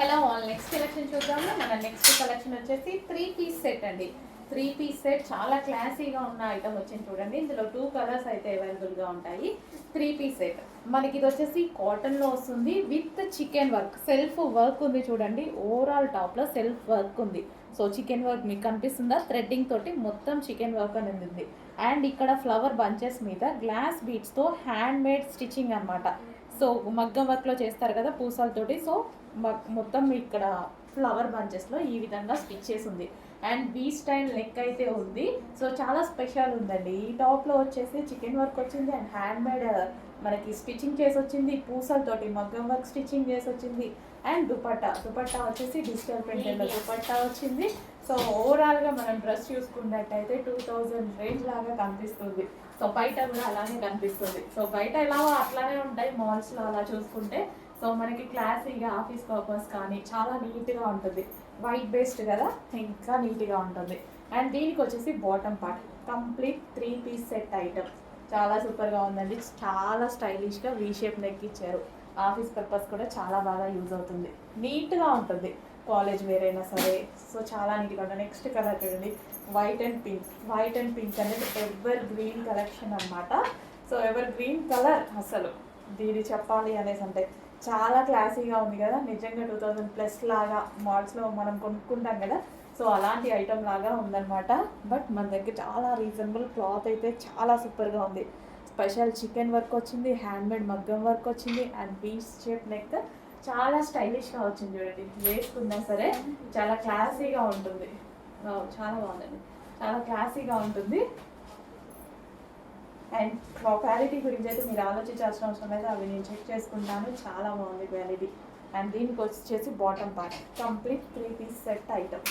Hello all, next collection చూద్దాము. మన next collection వచ్చేసి 3 పీస్ సెట్ అండి. 3 పీస్ సెట్ చాలా క్లాసీగా ఉన్న ఐటమ్ వచ్చింది చూడండి. ఇందులో 2 కలర్స్ అయితే అవైలబుల్గా ఉంటాయి. 3 పీస్ సెట్ మనకి ఇది వచ్చేసి కాటన్లో వస్తుంది with chicken work, self work ఉంది చూడండి. ఓవరాల్ టాప్లో సెల్ఫ్ వర్క్ ఉంది. సో చికెన్ వర్క్ మీకు కనిపిస్తుందా? థ్రెడ్డింగ్ తోటి మొత్తం చికెన్ వర్క్ అనేది ఉంది. అండ్ ఇక్కడ ఫ్లవర్ బంచెస్ మీద గ్లాస్ బీడ్స్తో హ్యాండ్ మేడ్ స్టిచ్చింగ్ అనమాట. సో మగ్గం వర్క్లో చేస్తారు కదా పూసలతోటి. సో మొత్తం ఇక్కడ ఫ్లవర్ బంచెస్లో ఈ విధంగా స్టిచ్ చేసి ఉంది. అండ్ వీ స్టైల్ నెక్ అయితే ఉంది. సో చాలా స్పెషల్ ఉందండి. ఈ టాప్లో వచ్చేసి చికెన్ వర్క్ వచ్చింది అండ్ హ్యాండ్ మేడ్ మనకి స్టిచ్చింగ్ చేసి వచ్చింది. పూసలతోటి మగ్గం వర్క్ స్టిచ్చింగ్ చేసి వచ్చింది. అండ్ దుపట్టా వచ్చేసి డిజిటల్ ప్రింటెడ్లో దుపట్టా వచ్చింది. సో ఓవరాల్గా మనం డ్రెస్ చూసుకున్నట్టయితే 2000 రేంజ్ లాగా కనిపిస్తుంది. సో బయట కూడా అలానే కనిపిస్తుంది. సో బయట ఎలాగో అట్లానే ఉంటాయి మాల్స్లో అలా చూసుకుంటే. సో మనకి క్లాసీగా ఆఫీస్ పర్పస్ కానీ చాలా నీట్గా ఉంటుంది. వైట్ బేస్డ్ కదా, ఇంకా నీట్గా ఉంటుంది. అండ్ దీనికి వచ్చేసి bottom part complete 3 piece set item చాలా సూపర్గా ఉందండి. చాలా స్టైలిష్గా వీ షేప్ నెక్ ఇచ్చారు. ఆఫీస్ పర్పస్ కూడా చాలా బాగా యూజ్ అవుతుంది. నీట్గా ఉంటుంది. కాలేజ్ వేర్ అయినా సరే. సో చాలా నీట్గా ఉంటుంది. నెక్స్ట్ కలర్ చూడండి, వైట్ అండ్ పింక్ అనేది ఎవర్ గ్రీన్ కలెక్షన్ అనమాట. సో ఎవర్ గ్రీన్ కలర్ అసలు దీని చెప్పాలి అనేసి అంటే చాలా క్లాసీగా ఉంది కదా. నిజంగా 2000+ లాగా మాల్స్లో మనం కొనుక్కుంటాం కదా. సో అలాంటి ఐటమ్ లాగా ఉందన్నమాట. బట్ మన దగ్గర చాలా రీజనబుల్, క్లాత్ అయితే చాలా సూపర్గా ఉంది. స్పెషల్ చికెన్ వర్క్ వచ్చింది, హ్యాండ్మేడ్ మగ్గం వర్క్ వచ్చింది అండ్ పీస్ షేప్ నెక్ చాలా స్టైలిష్గా వచ్చింది చూడండి. వేసుకున్నా సరే చాలా క్లాసీగా ఉంటుంది. చాలా బాగుందండి, చాలా క్లాసీగా ఉంటుంది. అండ్ క్వాలిటీ గురించి అయితే మీరు ఆలోచించాల్సిన అవసరం లేదు. అవి నేను చెక్ చేసుకుంటాను. చాలా బాగుంది క్వాలిటీ. అండ్ దీనికి వచ్చేసి bottom part complete 3 piece set item.